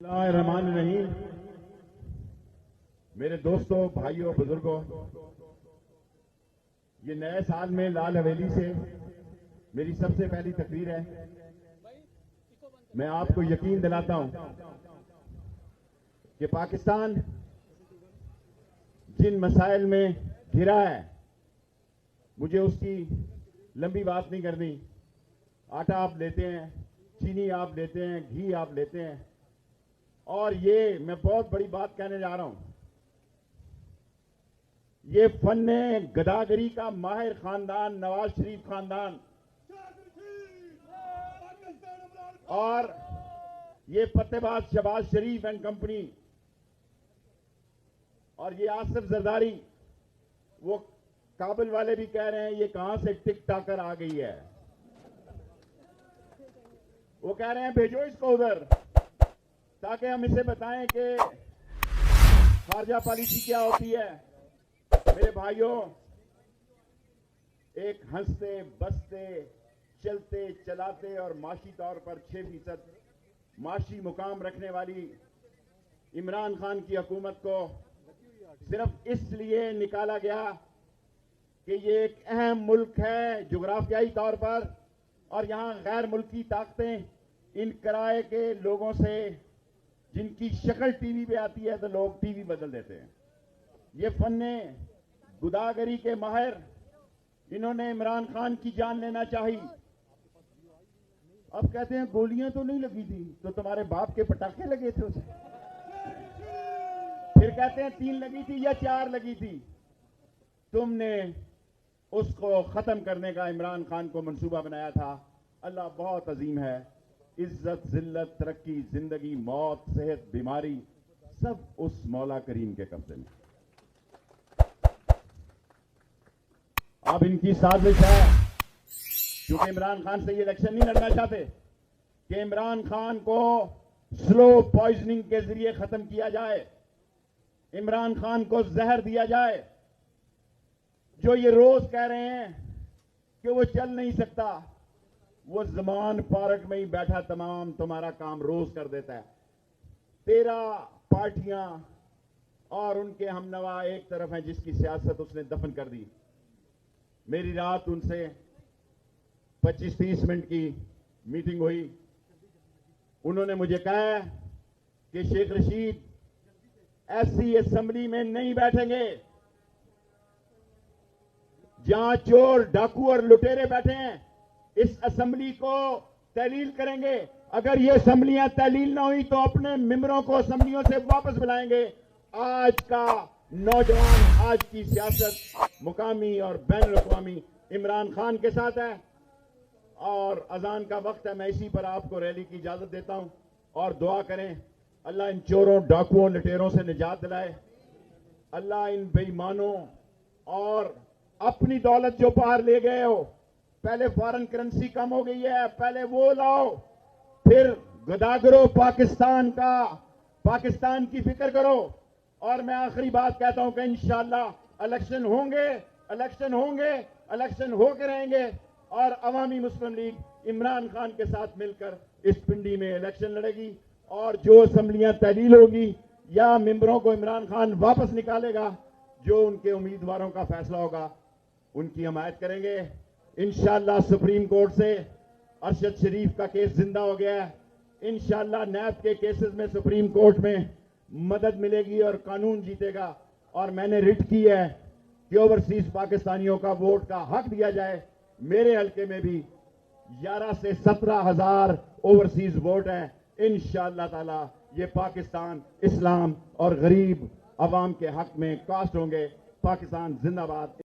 बिस्मिल्लाहिर्रहमानिर्रहीम। मेरे दोस्तों, भाइयों, बुजुर्गों, ये नए साल में लाल हवेली से मेरी सबसे पहली तकरीर है। मैं आपको यकीन दिलाता हूं कि पाकिस्तान जिन मसाइल में घिरा है, मुझे उसकी लंबी बात नहीं करनी। आटा आप लेते हैं, चीनी आप लेते हैं, घी आप लेते हैं, और ये मैं बहुत बड़ी बात कहने जा रहा हूं। ये फन्ने गदागरी का माहिर खानदान नवाज शरीफ खानदान और ये पत्तेबाज शहबाज शरीफ एंड कंपनी और ये आसिफ जरदारी, वो काबिल वाले भी कह रहे हैं ये कहां से टिक टाकर आ गई है। वो कह रहे हैं भेजो इसको उधर ताकि हम इसे बताएं कि खारजा पॉलिसी क्या होती है। मेरे भाइयों, एक हंसते बसते चलते चलाते और माशी तौर पर 6% माशी मुकाम रखने वाली इमरान खान की हुकूमत को सिर्फ इसलिए निकाला गया कि ये एक अहम मुल्क है जुग्राफियाई तौर पर, और यहां गैर मुल्की ताकतें इन किराए के लोगों से, जिनकी शक्ल टीवी पे आती है तो लोग टीवी बदल देते हैं। ये फन्ने गुदागरी के माहिर, इन्होंने इमरान खान की जान लेना चाहिए। अब कहते हैं गोलियां तो नहीं लगी थी, तो तुम्हारे बाप के पटाखे लगे थे उसे। फिर कहते हैं 3 लगी थी या 4 लगी थी। तुमने उसको खत्म करने का इमरान खान को मंसूबा बनाया था। अल्लाह बहुत अजीम है। इज्जत, जिल्लत, तरक्की, जिंदगी, मौत, सेहत, बीमारी, सब उस मौला करीम के कब्जे में। अब इनकी साजिश है, क्योंकि इमरान खान से ये इलेक्शन नहीं लड़ना चाहते, कि इमरान खान को स्लो पॉइजनिंग के जरिए खत्म किया जाए, इमरान खान को जहर दिया जाए। जो ये रोज कह रहे हैं कि वो चल नहीं सकता, वो जमान पार्क में ही बैठा तमाम तुम्हारा काम रोज कर देता है। 13 पार्टियां और उनके हमनवा एक तरफ हैं जिसकी सियासत उसने दफन कर दी। मेरी रात उनसे 25-30 मिनट की मीटिंग हुई। उन्होंने मुझे कहा कि शेख रशीद ऐसी असेंबली में नहीं बैठेंगे जहां चोर, डाकू और लुटेरे बैठे हैं। इस असेंबली को तहलील करेंगे। अगर ये असेंबलियां तहलील ना हुई तो अपने मेंबरों को असेंबलियों से वापस बुलाएंगे। आज का नौजवान, आज की सियासत मुकामी और बैनुल अक़वामी इमरान खान के साथ है। और अजान का वक्त है, मैं इसी पर आपको रैली की इजाजत देता हूं और दुआ करें अल्लाह इन चोरों, डाकुओं, लुटेरों से निजात दिलाए। अल्लाह इन बेईमानों और अपनी दौलत जो बाहर ले गए हो, पहले फॉरेन करेंसी कम हो गई है, पहले वो लाओ, फिर गदागरो पाकिस्तान का, पाकिस्तान की फिक्र करो। और मैं आखिरी बात कहता हूं कि इंशाअल्लाह इलेक्शन होंगे, इलेक्शन होंगे, इलेक्शन होकर रहेंगे, और अवामी मुस्लिम लीग इमरान खान के साथ मिलकर इस पिंडी में इलेक्शन लड़ेगी। और जो असेंबलियां तहलील होगी या मेंबरों को इमरान खान वापस निकालेगा, जो उनके उम्मीदवारों का फैसला होगा, उनकी हमायत करेंगे। इंशाअल्लाह सुप्रीम कोर्ट से अरशद शरीफ का केस जिंदा हो गया है। इंशाअल्लाह नैब के केसेस में सुप्रीम कोर्ट में मदद मिलेगी और कानून जीतेगा। और मैंने रिट की है कि ओवरसीज पाकिस्तानियों का वोट का हक दिया जाए। मेरे हल्के में भी 11 से 17 हजार ओवरसीज वोट हैं। इंशाअल्लाह ताला ये पाकिस्तान इस्लाम और गरीब अवाम के हक में कास्ट होंगे। पाकिस्तान जिंदाबाद।